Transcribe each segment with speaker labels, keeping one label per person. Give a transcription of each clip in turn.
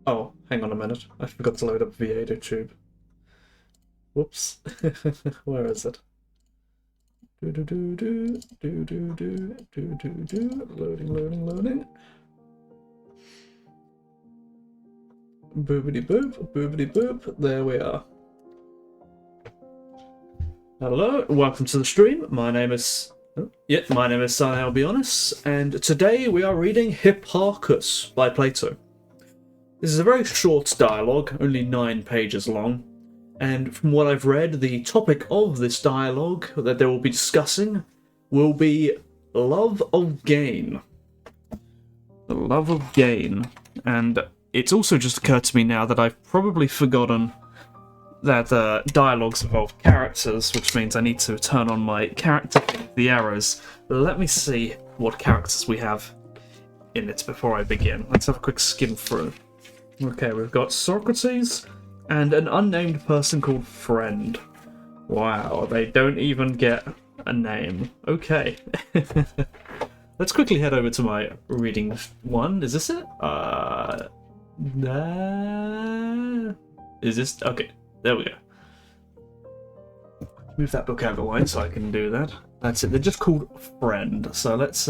Speaker 1: Oh, hang on a minute. I forgot to load up V8 tube. Whoops. Where is it? Loading, loading, loading. Boobity boop, boobity boop. There we are. Hello, welcome to the stream. My name is Simon Albionus, and today we are reading Hipparchus by Plato. This is a very short dialogue, only 9 pages long, and from what I've read, the topic of this dialogue that they will be discussing will be love of gain. The love of gain. And it's also just occurred to me now that I've probably forgotten that dialogues involve characters, which means I need to turn on my character, the arrows. Let me see what characters we have in it before I begin. Let's have a quick skim through. Okay, we've got Socrates and an unnamed person called Friend. Wow, they don't even get a name. Okay. Let's quickly head over to my reading one. Is this it? Is this? Okay, there we go. Move that book out of the way so I can do that. That's it. They're just called Friend. So let's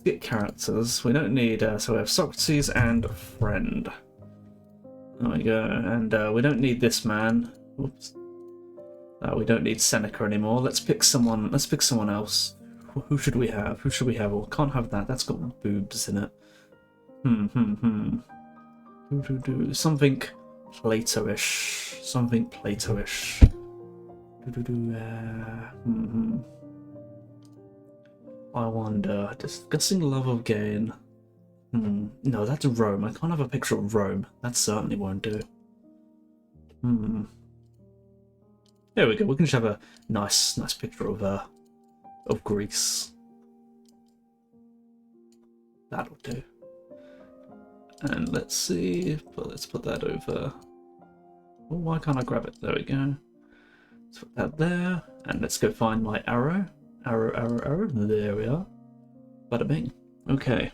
Speaker 1: get characters. We don't need. So we have Socrates and Friend. There we go. And we don't need this man. Oops. We don't need Seneca anymore. Let's pick someone. Let's pick someone else. Who should we have? Who should we have? Well, can't have that. That's got boobs in it. Something Plato-ish. Something Plato-ish. I wonder. Discussing love of gain. No, that's Rome. I can't have a picture of Rome. That certainly won't do. There we go. We can just have a nice picture of Greece. That'll do. And let's see. Let's put that over. Oh, why can't I grab it? There we go. Let's put that there. And let's go find my arrow. Arrow. There we are. Bada bing. Okay.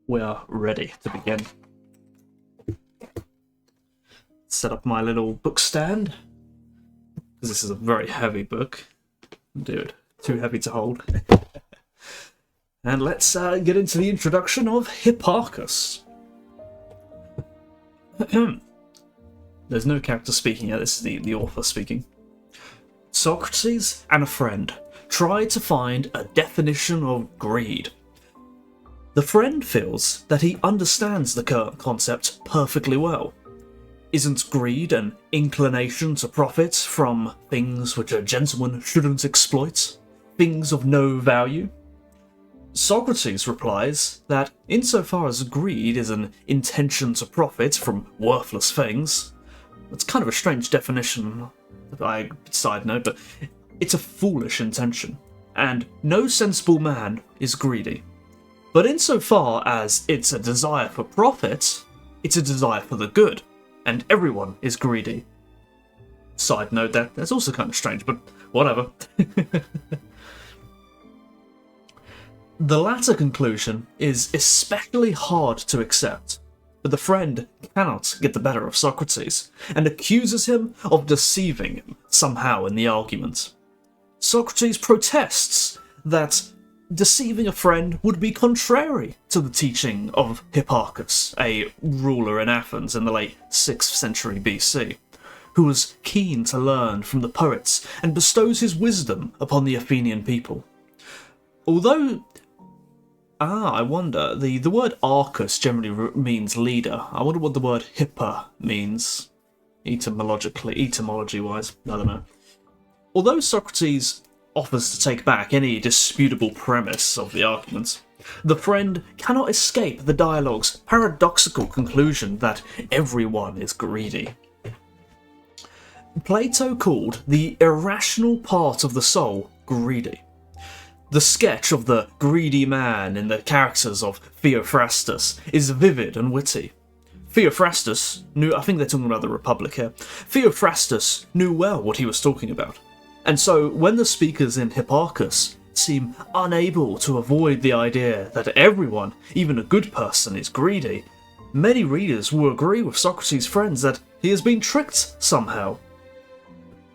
Speaker 1: We are ready to begin. Set up my little book stand. Because this is a very heavy book. Dude, too heavy to hold. And let's get into the introduction of Hipparchus. There's no character speaking yet, this is the author speaking. Socrates and a friend try to find a definition of greed. The friend feels that he understands the current concept perfectly well. Isn't greed an inclination to profit from things which a gentleman shouldn't exploit? Things of no value? Socrates replies that insofar as greed is an intention to profit from worthless things, that's kind of a strange definition, side note, but it's a foolish intention, and no sensible man is greedy. But insofar as it's a desire for profit, it's a desire for the good, and everyone is greedy. Side note, that's also kind of strange, but whatever. The latter conclusion is especially hard to accept, but the friend cannot get the better of Socrates, and accuses him of deceiving him somehow in the argument. Socrates protests that deceiving a friend would be contrary to the teaching of Hipparchus, a ruler in Athens in the late 6th century BC, who was keen to learn from the poets and bestows his wisdom upon the Athenian people. Although I wonder, the word arcus generally means leader. I wonder what the word hippa means, etymology-wise. I don't know. Although Socrates offers to take back any disputable premise of the argument, the friend cannot escape the dialogue's paradoxical conclusion that everyone is greedy. Plato called the irrational part of the soul greedy. The sketch of the greedy man in the characters of Theophrastus is vivid and witty. Theophrastus knew, I think they're talking about the Republic here, Theophrastus knew well what he was talking about. And so when the speakers in Hipparchus seem unable to avoid the idea that everyone, even a good person, is greedy, many readers will agree with Socrates' friends that he has been tricked somehow.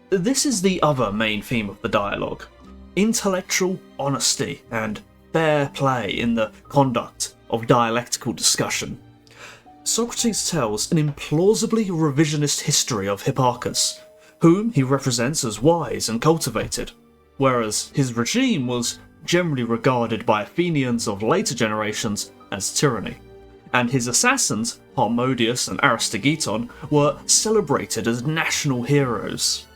Speaker 1: This is the other main theme of the dialogue. Intellectual honesty and fair play in the conduct of dialectical discussion. Socrates tells an implausibly revisionist history of Hipparchus, whom he represents as wise and cultivated, whereas his regime was generally regarded by Athenians of later generations as tyranny, and his assassins, Harmodius and Aristogiton, were celebrated as national heroes.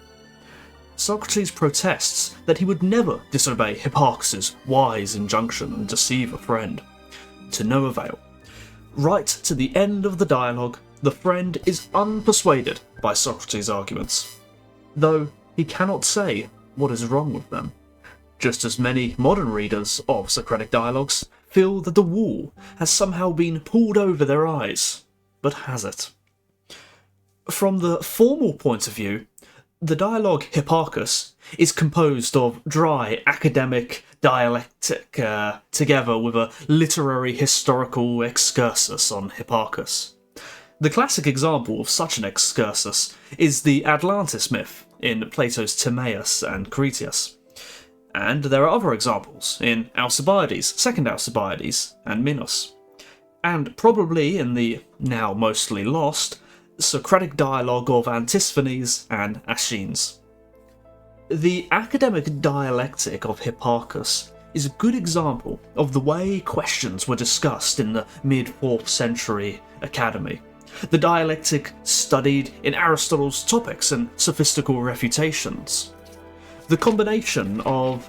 Speaker 1: Socrates protests that he would never disobey Hipparchus' wise injunction and deceive a friend. To no avail. Right to the end of the dialogue, the friend is unpersuaded by Socrates' arguments, though he cannot say what is wrong with them. Just as many modern readers of Socratic dialogues feel that the wool has somehow been pulled over their eyes. But has it? From the formal point of view, the dialogue Hipparchus is composed of dry academic dialectic together with a literary historical excursus on Hipparchus. The classic example of such an excursus is the Atlantis myth in Plato's Timaeus and Critias. And there are other examples in Alcibiades, Second Alcibiades, and Minos. And probably in the now mostly lost Socratic dialogue of Antisthenes and Aeschines. The academic dialectic of Hipparchus is a good example of the way questions were discussed in the mid-4th century academy. The dialectic studied in Aristotle's Topics and Sophistical Refutations. The combination of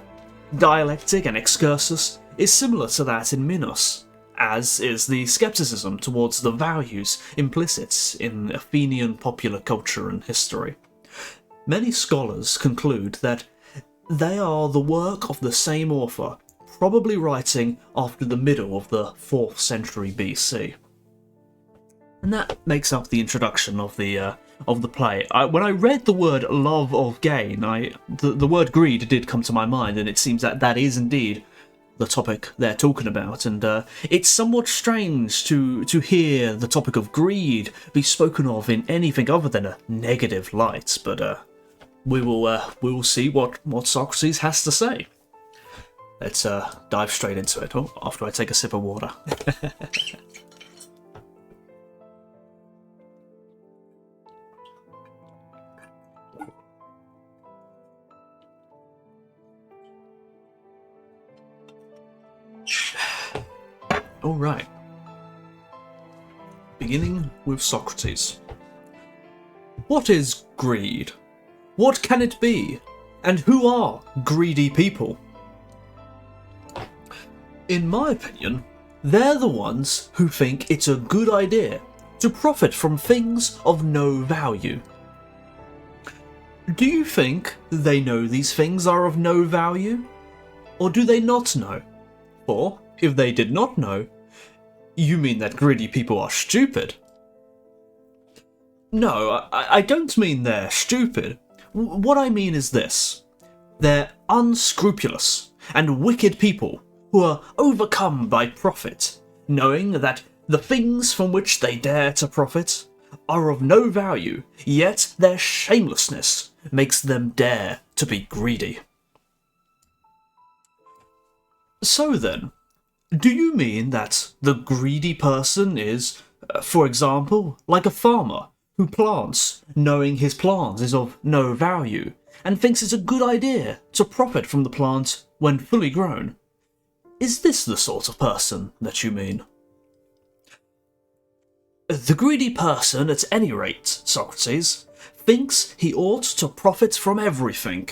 Speaker 1: dialectic and excursus is similar to that in Minos, as is the skepticism towards the values implicit in Athenian popular culture and history. Many scholars conclude that they are the work of the same author, probably writing after the middle of the 4th century BC. And that makes up the introduction of the play. When I read the word love of gain, the word greed did come to my mind, and it seems that that is indeed the topic they're talking about, and it's somewhat strange to hear the topic of greed be spoken of in anything other than a negative light, but we will see what Socrates has to say. Let's dive straight into it, after I take a sip of water. Alright. Beginning with Socrates. What is greed? What can it be? And who are greedy people? In my opinion, they're the ones who think it's a good idea to profit from things of no value. Do you think they know these things are of no value? Or do they not know? Or, if they did not know, you mean that greedy people are stupid? No, I don't mean they're stupid. What I mean is this. They're unscrupulous and wicked people who are overcome by profit, knowing that the things from which they dare to profit are of no value, yet their shamelessness makes them dare to be greedy. So then, do you mean that the greedy person is, for example, like a farmer who plants knowing his plant is of no value and thinks it's a good idea to profit from the plant when fully grown? Is this the sort of person that you mean? The greedy person, at any rate, Socrates, thinks he ought to profit from everything.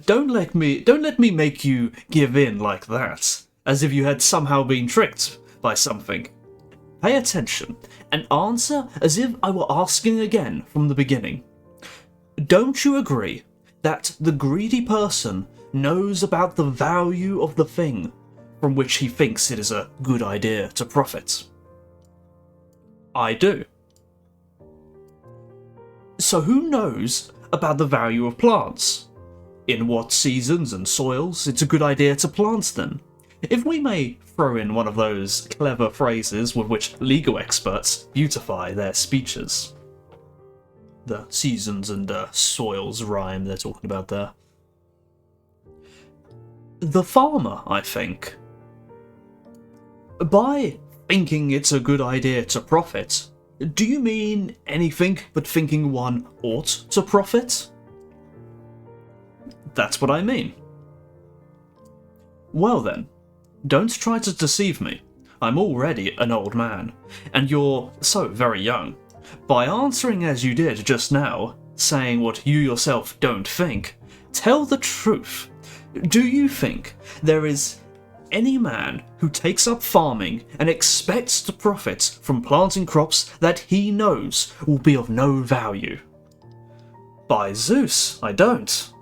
Speaker 1: Don't let me make you give in like that, as if you had somehow been tricked by something. Pay attention, and answer as if I were asking again from the beginning. Don't you agree that the greedy person knows about the value of the thing from which he thinks it is a good idea to profit? I do. So who knows about the value of plants? In what seasons and soils it's a good idea to plant them? If we may throw in one of those clever phrases with which legal experts beautify their speeches. The seasons and soils rhyme they're talking about there. The farmer, I think. By thinking it's a good idea to profit, do you mean anything but thinking one ought to profit? That's what I mean. Well then, don't try to deceive me. I'm already an old man, and you're so very young. By answering as you did just now, saying what you yourself don't think, tell the truth. Do you think there is any man who takes up farming and expects to profit from planting crops that he knows will be of no value? By Zeus, I don't.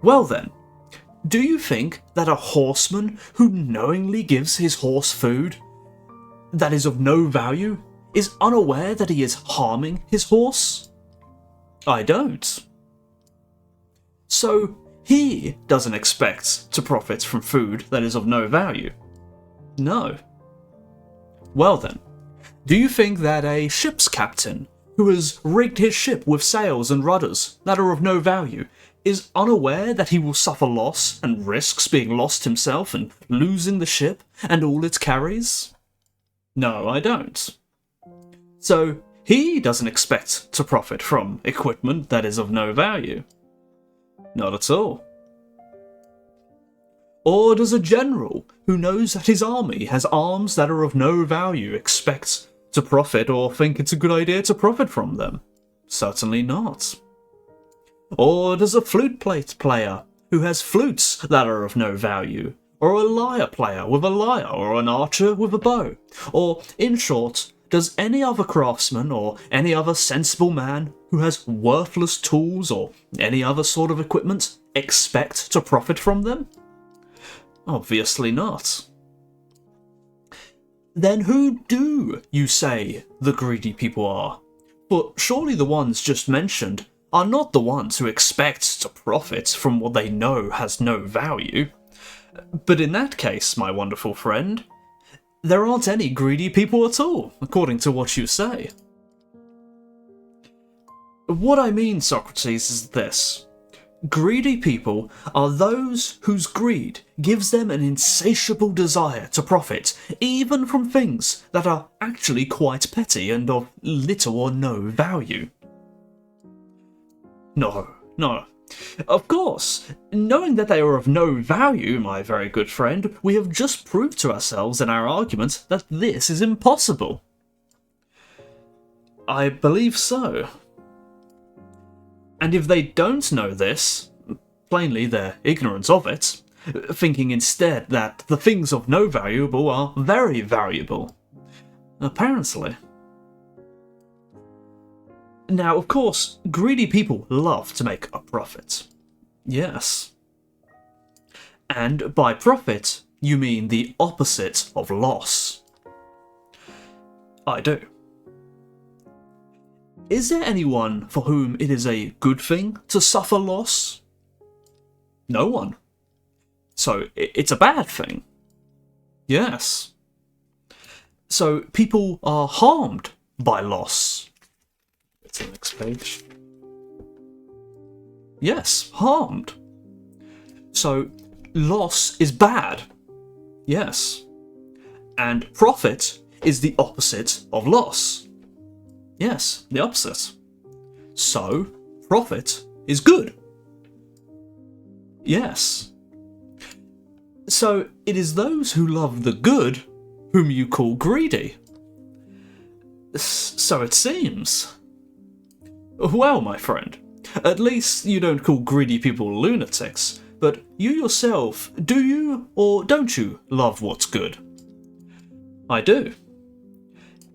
Speaker 1: Well then, Do you think that a horseman who knowingly gives his horse food that is of no value is unaware that he is harming his horse? I don't. So he doesn't expect to profit from food that is of no value? No. Well then, do you think that a ship's captain who has rigged his ship with sails and rudders that are of no value is unaware that he will suffer loss and risks being lost himself and losing the ship and all it carries? No, I don't. So he doesn't expect to profit from equipment that is of no value? Not at all. Or does a general who knows that his army has arms that are of no value expect to profit or think it's a good idea to profit from them? Certainly not. Or does a flute player who has flutes that are of no value, or a lyre player with a lyre, or an archer with a bow, or, in short, does any other craftsman or any other sensible man who has worthless tools or any other sort of equipment expect to profit from them? Obviously not. Then who do you say the greedy people are? For surely the ones just mentioned are not the ones who expect to profit from what they know has no value. But in that case, my wonderful friend, there aren't any greedy people at all, according to what you say. What I mean, Socrates, is this. Greedy people are those whose greed gives them an insatiable desire to profit, even from things that are actually quite petty and of little or no value. No. Of course, knowing that they are of no value, my very good friend, we have just proved to ourselves in our argument that this is impossible. I believe so. And if they don't know this, plainly their ignorance of it, thinking instead that the things of no value are very valuable. Apparently. Now, of course, greedy people love to make a profit. Yes. And by profit, you mean the opposite of loss. I do. Is there anyone for whom it is a good thing to suffer loss? No one. So it's a bad thing. Yes. So people are harmed by loss. To the next page. Yes, harmed. So loss is bad. Yes. And profit is the opposite of loss. Yes, the opposite. So profit is good. Yes. So it is those who love the good whom you call greedy. So it seems. Well, my friend, at least you don't call greedy people lunatics, but you yourself, do you or don't you love what's good? I do.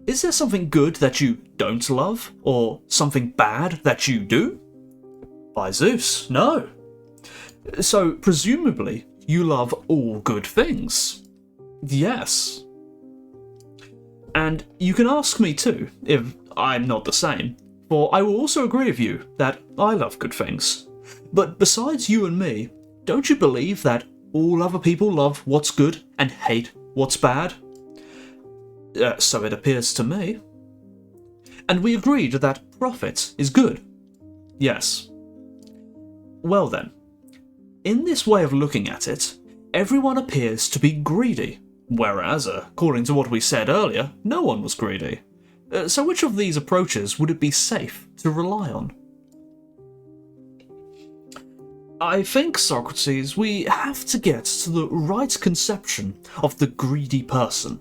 Speaker 1: Is there something good that you don't love, or something bad that you do? By Zeus, no. So, presumably, you love all good things. Yes. And you can ask me too, if I'm not the same. For I will also agree with you that I love good things. But besides you and me, don't you believe that all other people love what's good and hate what's bad? So it appears to me. And we agreed that profit is good. Yes. Well then, in this way of looking at it, everyone appears to be greedy, whereas, according to what we said earlier, no one was greedy. So which of these approaches would it be safe to rely on? I think, Socrates, we have to get to the right conception of the greedy person.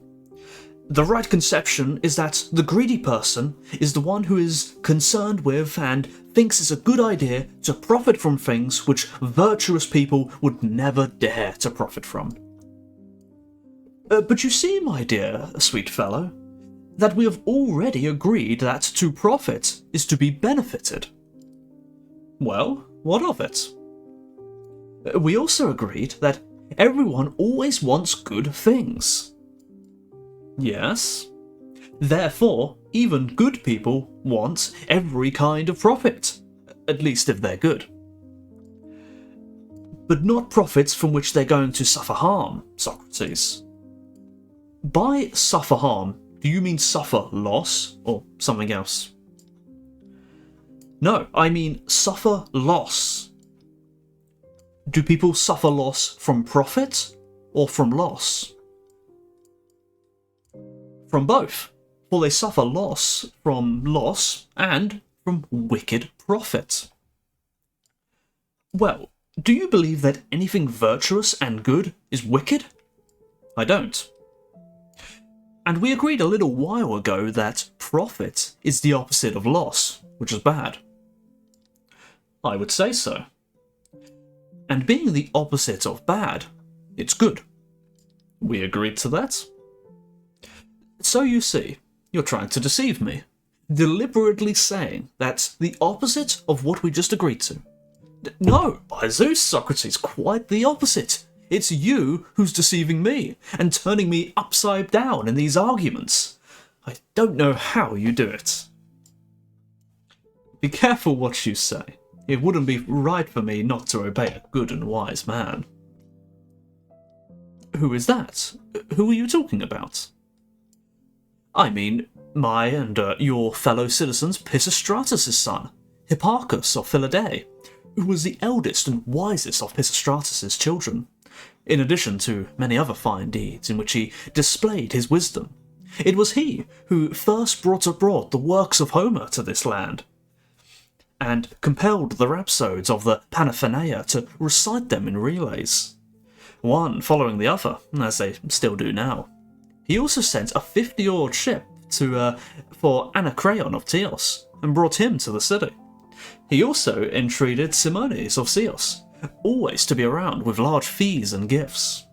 Speaker 1: The right conception is that the greedy person is the one who is concerned with and thinks it's a good idea to profit from things which virtuous people would never dare to profit from. But you see, my dear sweet fellow, that we have already agreed that to profit is to be benefited. Well, what of it? We also agreed that everyone always wants good things. Yes. Therefore, even good people want every kind of profit, at least if they're good. But not profits from which they're going to suffer harm, Socrates. By suffer harm, do you mean suffer loss or something else? No, I mean suffer loss. Do people suffer loss from profit or from loss? From both, for they suffer loss from loss and from wicked profit. Well, do you believe that anything virtuous and good is wicked? I don't. And we agreed a little while ago that profit is the opposite of loss, which is bad. I would say so. And being the opposite of bad, it's good. We agreed to that. So you see, you're trying to deceive me, deliberately saying that's the opposite of what we just agreed to. No, by Zeus, Socrates, quite the opposite. It's you who's deceiving me and turning me upside down in these arguments. I don't know how you do it. Be careful what you say. It wouldn't be right for me not to obey a good and wise man. Who is that? Who are you talking about? I mean, my and your fellow citizens Pisistratus' son, Hipparchus of Philadelphia, who was the eldest and wisest of Pisistratus' children, in addition to many other fine deeds in which he displayed his wisdom. It was he who first brought abroad the works of Homer to this land, and compelled the rhapsodes of the Panathenea to recite them in relays, one following the other, as they still do now. He also sent a 50-oared ship for Anacreon of Teos, and brought him to the city. He also entreated Simones of Ceos, always to be around with large fees and gifts.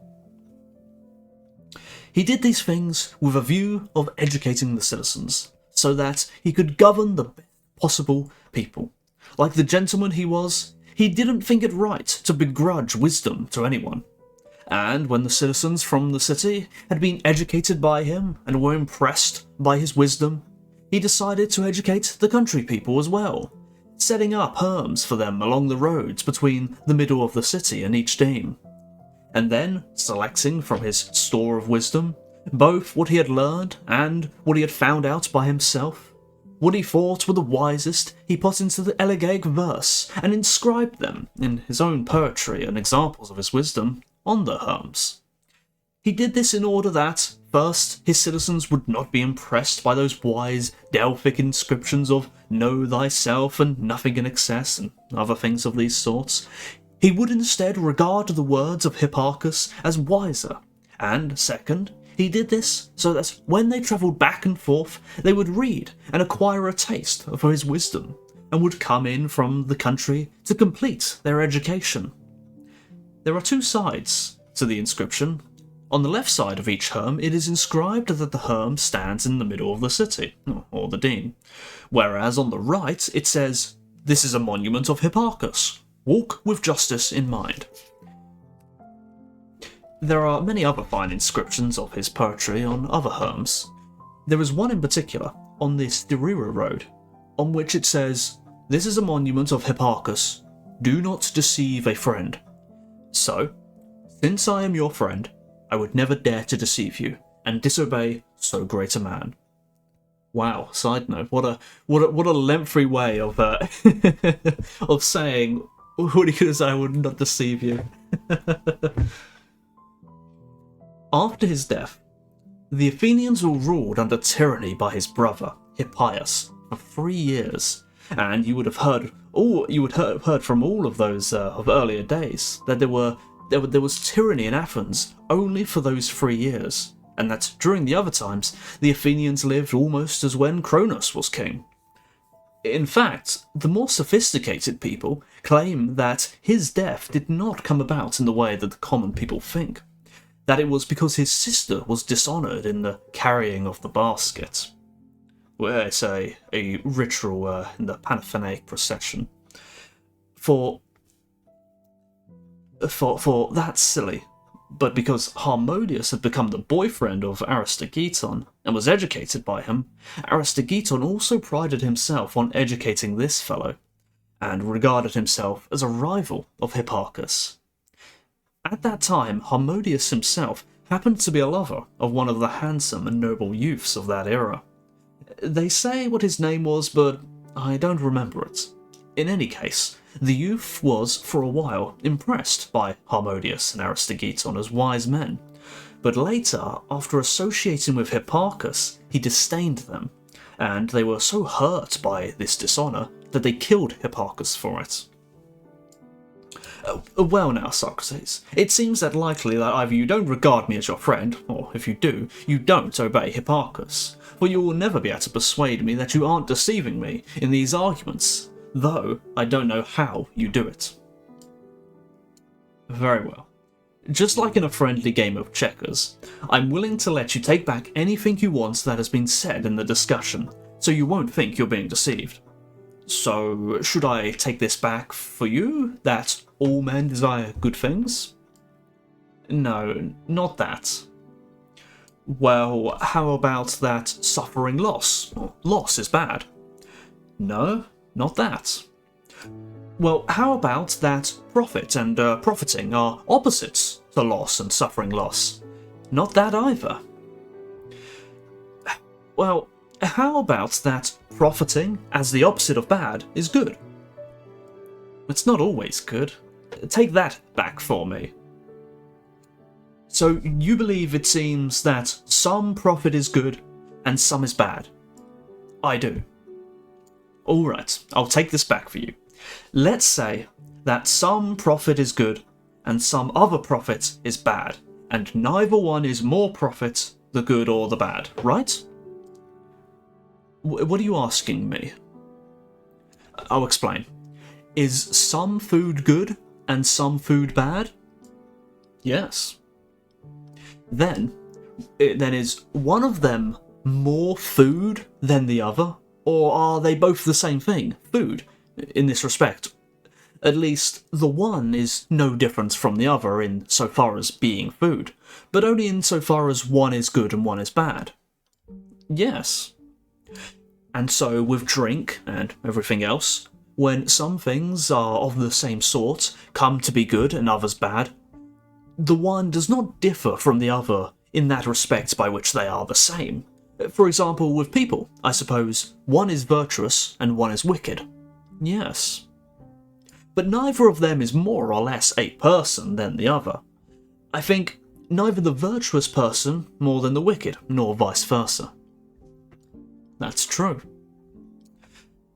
Speaker 1: He did these things with a view of educating the citizens, so that he could govern the best possible people. Like the gentleman he was, he didn't think it right to begrudge wisdom to anyone. And when the citizens from the city had been educated by him and were impressed by his wisdom, he decided to educate the country people as well, setting up herms for them along the roads between the middle of the city and each deme, and then selecting from his store of wisdom both what he had learned and what he had found out by himself. What he thought were the wisest he put into the elegiac verse and inscribed them in his own poetry and examples of his wisdom on the herms. He did this in order that, first, his citizens would not be impressed by those wise Delphic inscriptions of know thyself and nothing in excess and other things of these sorts. He would instead regard the words of Hipparchus as wiser, and second, he did this so that when they travelled back and forth, they would read and acquire a taste for his wisdom, and would come in from the country to complete their education. There are two sides to the inscription. On the left side of each herm, it is inscribed that the herm stands in the middle of the city, or the deme, whereas on the right it says, "This is a monument of Hipparchus. Walk with justice in mind." There are many other fine inscriptions of his poetry on other herms. There is one in particular, on the Styria road, on which it says, "This is a monument of Hipparchus. Do not deceive a friend. So, since I am your friend, I would never dare to deceive you and disobey so great a man." Wow, side note, what a lengthy way of of saying what he could say, "I would not deceive you." After his death, the Athenians were ruled under tyranny by his brother, Hippias, for 3 years, and you would have heard from all of those of earlier days that there was tyranny in Athens only for those 3 years, and that during the other times the Athenians lived almost as when Kronos was king. In fact, the more sophisticated people claim that his death did not come about in the way that the common people think, that it was because his sister was dishonoured in the carrying of the basket. Well, it's a ritual in the Panathenaic procession. For For that's silly. But because Harmodius had become the boyfriend of Aristogiton and was educated by him, Aristogiton also prided himself on educating this fellow, and regarded himself as a rival of Hipparchus. At that time, Harmodius himself happened to be a lover of one of the handsome and noble youths of that era. They say what his name was, but I don't remember it. In any case, the youth was, for a while, impressed by Harmodius and Aristogiton as wise men, but later, after associating with Hipparchus, he disdained them, and they were so hurt by this dishonour that they killed Hipparchus for it. Well now, Socrates, it seems that likely that either you don't regard me as your friend, or if you do, you don't obey Hipparchus, for you will never be able to persuade me that you aren't deceiving me in these arguments, though I don't know how you do it. Very well. Just like in a friendly game of checkers, I'm willing to let you take back anything you want that has been said in the discussion, so you won't think you're being deceived. So, should I take this back for you, that all men desire good things? No, not that. Well, how about that suffering loss? Loss is bad. No, not that. Well, how about that profit and profiting are opposites to loss and suffering loss? Not that either. Well, how about that profiting, as the opposite of bad, is good? It's not always good. Take that back for me. So you believe it seems that some profit is good and some is bad? I do. Alright, I'll take this back for you. Let's say that some profit is good and some other profit is bad, and neither one is more profit, the good or the bad, right? What are you asking me? I'll explain. Is some food good and some food bad? Yes. Then is one of them more food than the other? Or are they both the same thing, food, in this respect? At least, the one is no different from the other in so far as being food, but only in so far as one is good and one is bad. Yes. And so with drink and everything else, when some things are of the same sort, come to be good and others bad, the one does not differ from the other in that respect by which they are the same. For example, with people, I suppose, one is virtuous and one is wicked. Yes. But neither of them is more or less a person than the other. I think neither the virtuous person more than the wicked, nor vice versa. That's true.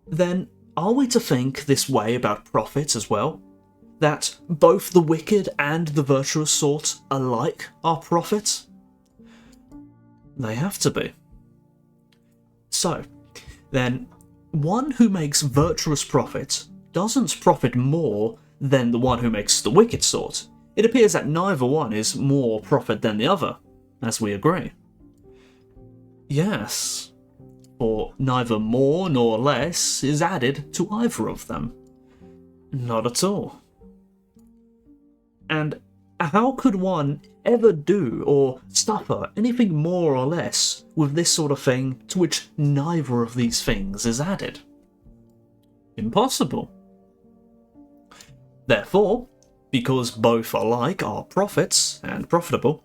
Speaker 1: Then, are we to think this way about profit as well? That both the wicked and the virtuous sort alike are profit? They have to be. So, then, one who makes virtuous profit doesn't profit more than the one who makes the wicked sort. It appears that neither one is more profit than the other, as we agree. Yes. For neither more nor less is added to either of them. Not at all. And how could one ever do or suffer anything more or less with this sort of thing to which neither of these things is added? Impossible. Therefore, because both alike are profits and profitable,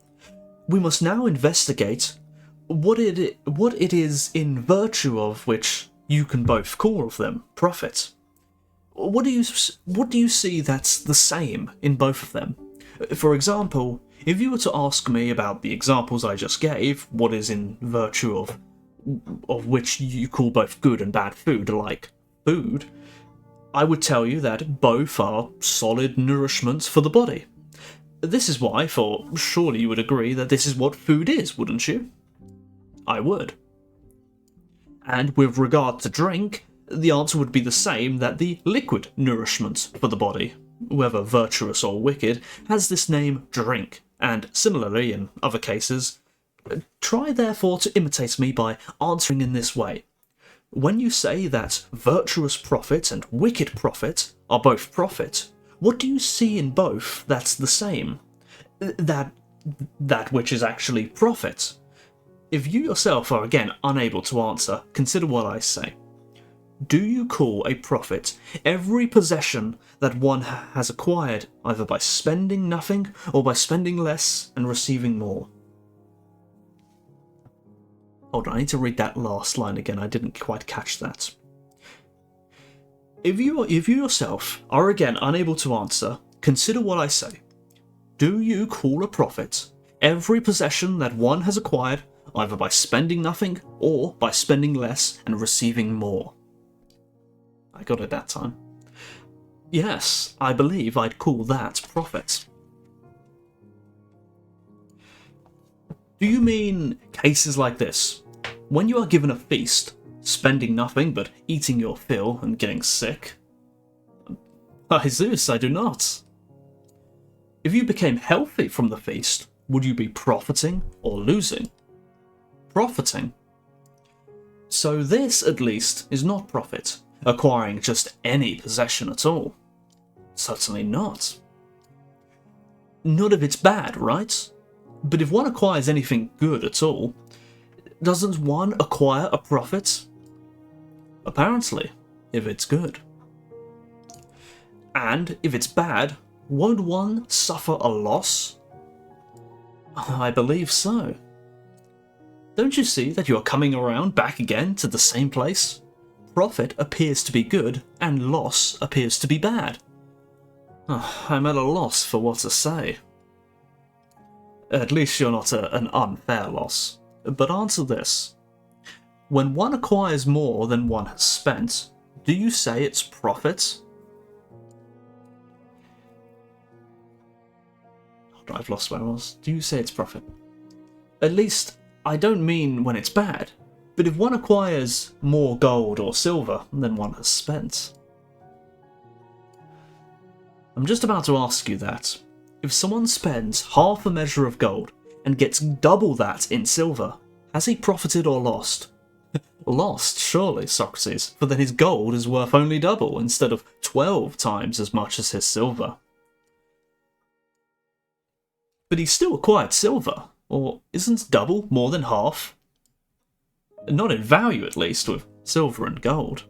Speaker 1: we must now investigate what it is in virtue of which you can both call of them profit. What do you see that's the same in both of them? For example, if you were to ask me about the examples I just gave, what is in virtue of which you call both good and bad food alike food, I would tell you that both are solid nourishment for the body. This is why, for surely you would agree that this is what food is, wouldn't you? I would. And with regard to drink, the answer would be the same, that the liquid nourishment for the body, whether virtuous or wicked, has this name drink, and similarly in other cases. Try therefore to imitate me by answering in this way. When you say that virtuous profit and wicked profit are both profit, What do you see in both that's the same? That which is actually profit? If you yourself are again unable to answer, consider what I say. Do you call a profit every possession that one has acquired, either by spending nothing or by spending less and receiving more? Hold on, I need to read that last line again, I didn't quite catch that. If you yourself are again unable to answer, consider what I say. Do you call a profit every possession that one has acquired, either by spending nothing or by spending less and receiving more? I got it that time. Yes, I believe I'd call that profit. Do you mean cases like this? When you are given a feast, spending nothing but eating your fill and getting sick? By Zeus, I do not. If you became healthy from the feast, would you be profiting or losing? Profiting. So this, at least, is not profit, acquiring just any possession at all. Certainly not. Not if it's bad, right? But if one acquires anything good at all, doesn't one acquire a profit? Apparently, if it's good. And if it's bad, won't one suffer a loss? I believe so. Don't you see that you are coming around back again to the same place? Profit appears to be good, and loss appears to be bad. I'm at a loss for what to say. At least you're not an unfair loss. But answer this. When one acquires more than one has spent, do you say it's profit? I've lost where I was. Do you say it's profit? At least, I don't mean when it's bad, but if one acquires more gold or silver than one has spent. I'm just about to ask you that. If someone spends half a measure of gold and gets double that in silver, has he profited or lost? Lost, surely, Socrates, for then his gold is worth only double instead of 12 times as much as his silver. But he still acquired silver, or isn't double more than half? Not in value, at least, with silver and gold.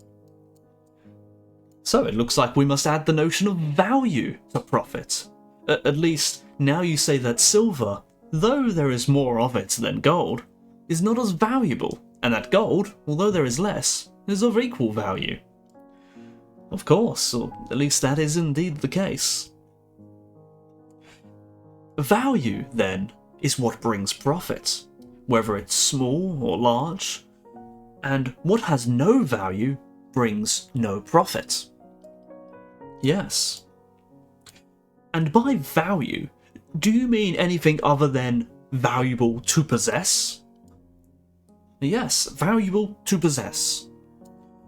Speaker 1: So it looks like we must add the notion of value to profit. At least, now you say that silver, though there is more of it than gold, is not as valuable, and that gold, although there is less, is of equal value. Of course, or at least that is indeed the case. Value, then, is what brings profit, whether it's small or large, and what has no value brings no profit. Yes. And by value, do you mean anything other than valuable to possess? Yes, valuable to possess.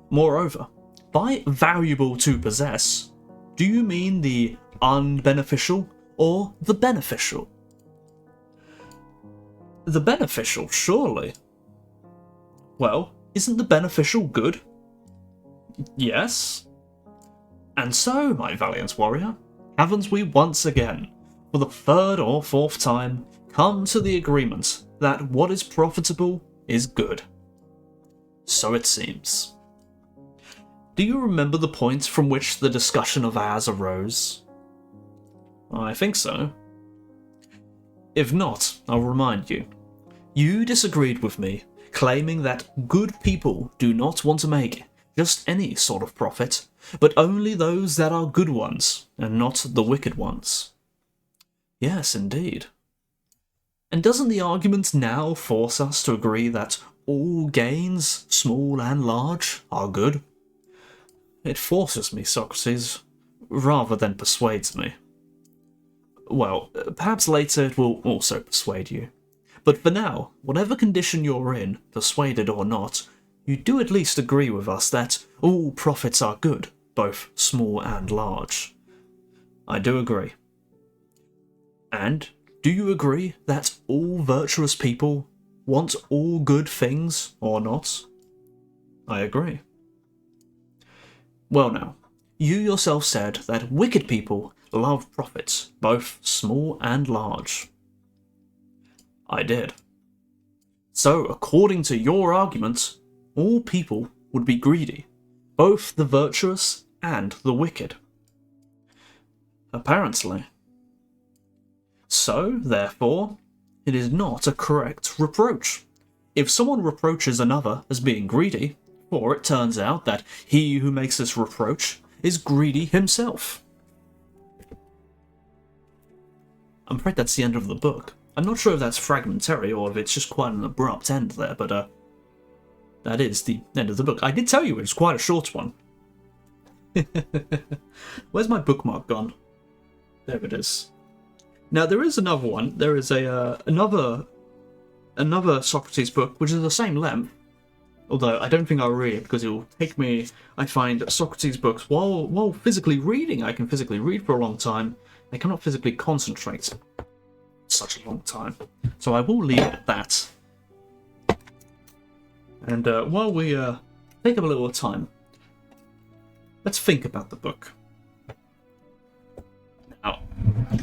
Speaker 1: Moreover, by valuable to possess, do you mean the unbeneficial or the beneficial? The beneficial, surely. Well, isn't the beneficial good? Yes. And so, my valiant warrior, haven't we once again, for the third or fourth time, come to the agreement that what is profitable is good? So it seems. Do you remember the point from which the discussion of ours arose? I think so. If not, I'll remind you. You disagreed with me, claiming that good people do not want to make just any sort of profit, but only those that are good ones, and not the wicked ones. Yes, indeed. And doesn't the argument now force us to agree that all gains, small and large, are good? It forces me, Socrates, rather than persuades me. Well, perhaps later it will also persuade you. But for now, whatever condition you're in, persuaded or not, you do at least agree with us that all profits are good, both small and large. I do agree. And do you agree that all virtuous people want all good things or not? I agree. Well now, You yourself said that wicked people love profits, both small and large. I did. So, according to your argument, all people would be greedy, both the virtuous and the wicked. Apparently. So, therefore, it is not a correct reproach. If someone reproaches another as being greedy, or it turns out that he who makes this reproach is greedy himself. I'm afraid that's the end of the book. I'm not sure if that's fragmentary or if it's just quite an abrupt end there, but that is the end of the book. I did tell you it was quite a short one. Where's my bookmark gone? There it is. Now there is another one. There is another Socrates book which is the same length. Although I don't think I'll read it because it will take me. I find Socrates books while physically reading, I can physically read for a long time. I cannot physically concentrate such a long time, so I will leave it at that. And while we take up a little time, let's think about the book. Now,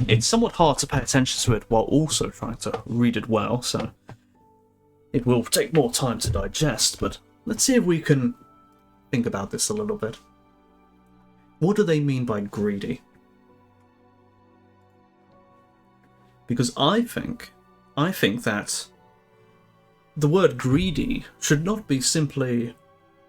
Speaker 1: it's somewhat hard to pay attention to it while also trying to read it well, so it will take more time to digest, but let's see if we can think about this a little bit. What do they mean by greedy? Because I think that the word greedy should not be simply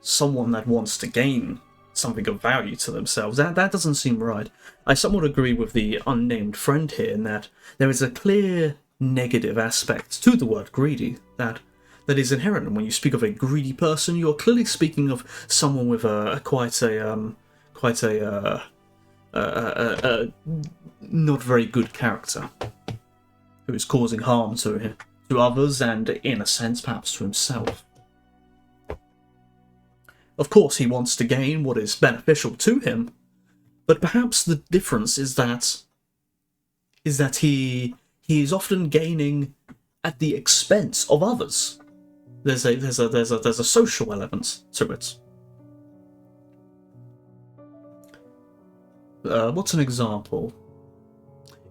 Speaker 1: someone that wants to gain something of value to themselves. That doesn't seem right. I somewhat agree with the unnamed friend here in that there is a clear negative aspect to the word greedy that is inherent. And when you speak of a greedy person, you're clearly speaking of someone with quite a not very good character, who is causing harm to others and, in a sense, perhaps to himself. Of course, he wants to gain what is beneficial to him, but perhaps the difference is that he is often gaining at the expense of others. There's a social element to it. What's an example?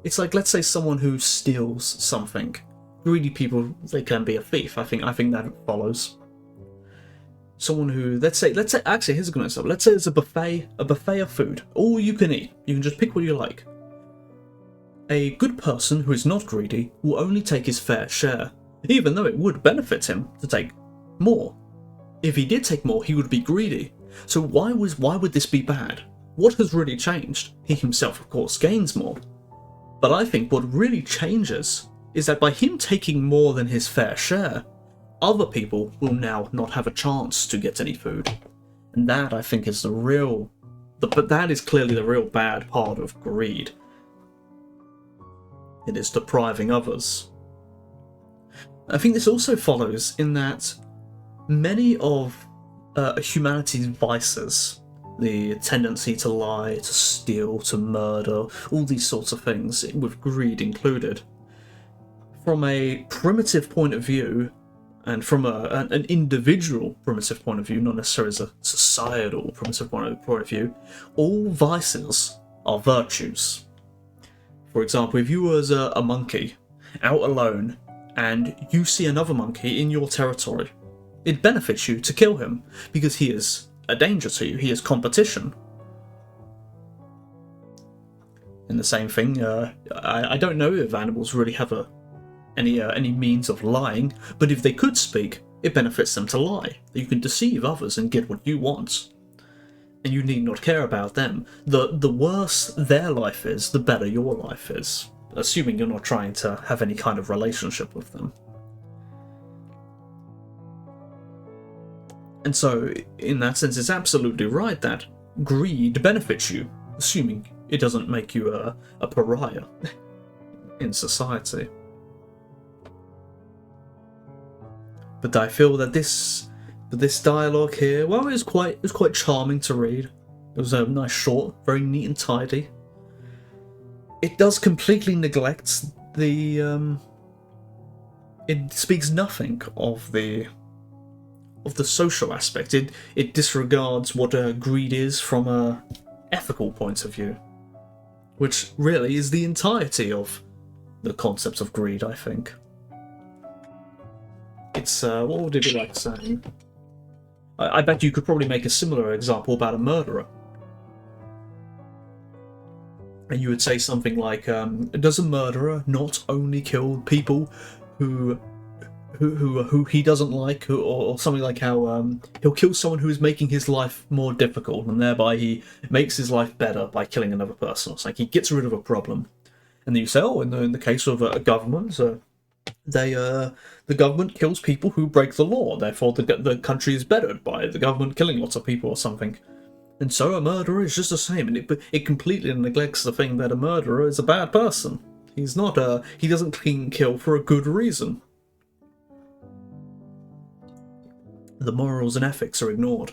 Speaker 1: It's like, let's say someone who steals something. Greedy people, they can be a thief. I think that follows. Someone who, let's say, actually, here's a good example. Let's say there's a buffet of food, all you can eat. You can just pick what you like. A good person who is not greedy will only take his fair share, even though it would benefit him to take more. If he did take more, he would be greedy. So why would this be bad? What has really changed? He himself, of course, gains more. But I think what really changes is that by him taking more than his fair share, other people will now not have a chance to get any food. And that, I think, is but that is clearly the real bad part of greed. It is depriving others. I think this also follows in that many of humanity's vices, the tendency to lie, to steal, to murder, all these sorts of things, with greed included, from a primitive point of view, and from an individual primitive point of view, not necessarily as a societal primitive point of view, all vices are virtues. For example, if you was a monkey out alone and you see another monkey in your territory, it benefits you to kill him because he is a danger to you, he is competition. And the same thing, I don't know if animals really have any means of lying, but if they could speak, it benefits them to lie. You can deceive others and get what you want, and you need not care about them. The worse their life is, the better your life is, assuming you're not trying to have any kind of relationship with them. And so, in that sense, it's absolutely right that greed benefits you, assuming it doesn't make you a pariah in society. But I feel that this dialogue here, well, it was quite charming to read. It was a nice, short, very neat and tidy. It does completely neglect the. It speaks nothing of the social aspect. It disregards what greed is from ethical point of view, which really is the entirety of the concept of greed, I think. It's, what would it be like saying? I bet you could probably make a similar example about a murderer. And you would say something like, does a murderer not only kill people who he doesn't like, or something like how he'll kill someone who is making his life more difficult, and thereby he makes his life better by killing another person. It's like he gets rid of a problem. And then you say, oh, in the case of a government, the government kills people who break the law, therefore the country is bettered by the government killing lots of people or something. And so a murderer is just the same, and it completely neglects the thing that a murderer is a bad person. He's not he doesn't kill for a good reason. The morals and ethics are ignored.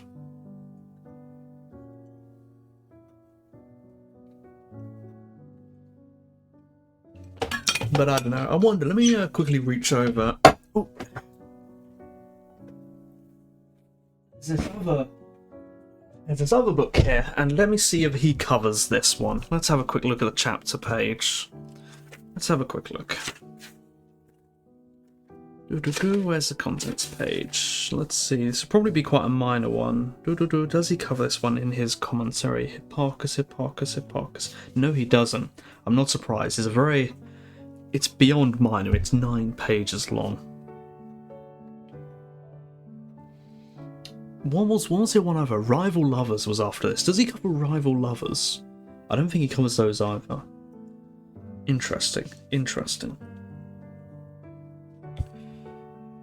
Speaker 1: But I don't know. I wonder. Let me quickly reach over. Oh. There's this other book here, and let me see if he covers this one. Let's have a quick look at the chapter page. Let's have a quick look. Where's the contents page? Let's see. This will probably be quite a minor one. Does he cover this one in his commentary? Hipparchus. No, he doesn't. I'm not surprised. It's beyond minor. It's 9 pages long. What was it one over? Rival Lovers was after this. Does he cover Rival Lovers? I don't think he covers those either. Interesting.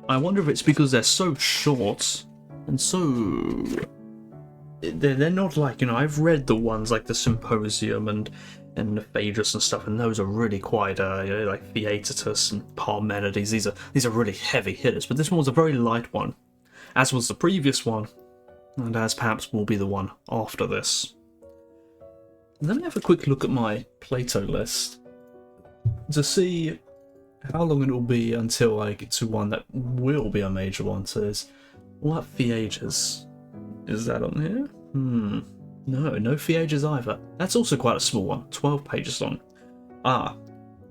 Speaker 1: I wonder if it's because they're so short and so... They're not like, I've read the ones like the Symposium and the Phaedrus and stuff, and those are really quite like Theaetetus and Parmenides. These are really heavy hitters, but this one was a very light one, as was the previous one, and as perhaps will be the one after this. Let me have a quick look at my Plato list to see how long it will be until I get to one that will be a major one. So there's what Phaedrus? Is that on here? No Phaedrus either. That's also quite a small one, 12 pages long.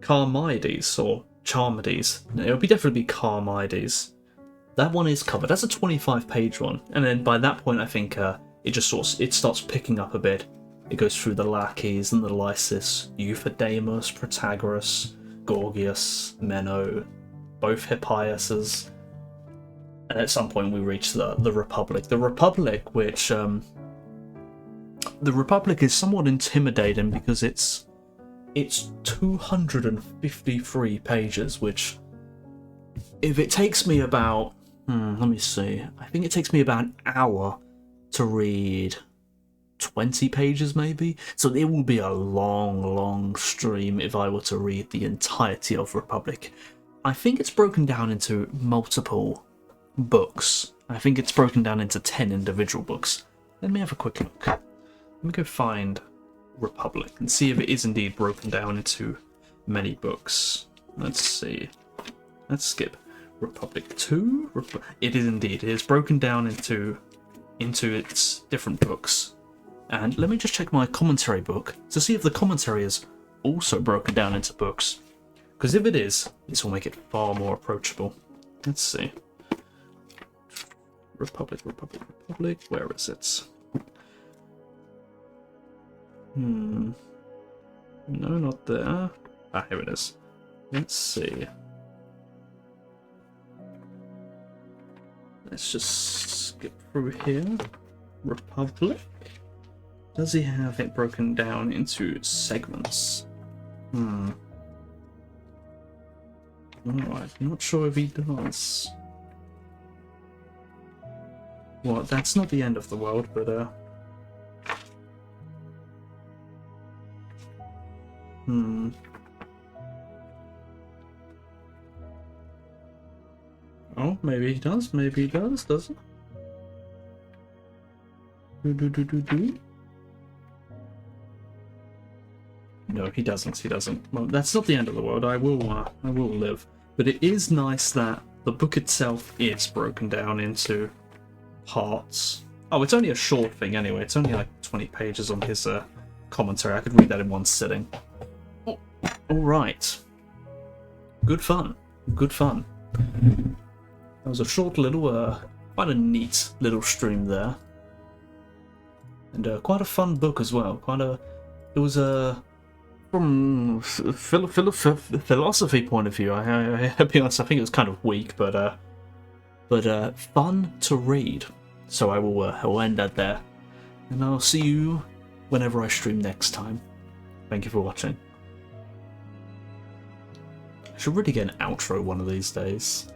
Speaker 1: Charmides or Charmides. No, it'll definitely be Charmides. That one is covered. That's a 25-page one, and then by that point, I think it starts picking up a bit. It goes through the Laches and the Lysis, Euthydemus, Protagoras, Gorgias, Meno, both Hippiases, and at some point we reach the Republic. The Republic, which the Republic is somewhat intimidating because it's 253 pages, which if it takes me about let me see, I think it takes me about an hour to read 20 pages maybe, so it will be a long stream if I were to read the entirety of Republic. I think it's broken down into multiple books. I think it's broken down into 10 individual books. Let me have a quick look. Let me go find Republic and see if it is indeed broken down into many books. Let's see. Let's skip Republic 2. It is indeed. It is broken down into its different books. And let me just check my commentary book to see if the commentary is also broken down into books. Because if it is, this will make it far more approachable. Let's see. Republic. Where is it? No, not there. Here it is. Let's see. Let's just skip through here. Republic. Does he have it broken down into segments? Alright, not sure if he does. Well, that's not the end of the world, but Oh, maybe he does, does he? No, he doesn't. Well, that's not the end of the world. I will live. But it is nice that the book itself is broken down into parts. Oh, it's only a short thing anyway. It's only like 20 pages on his commentary. I could read that in one sitting. Oh, all right. Good fun. Good fun. That was a short little, quite a neat little stream there. And quite a fun book as well. It was from philosophy point of view. I'll be honest, I think it was kind of weak, but fun to read. So I will end that there, and I'll see you whenever I stream next time. Thank you for watching. I should really get an outro one of these days.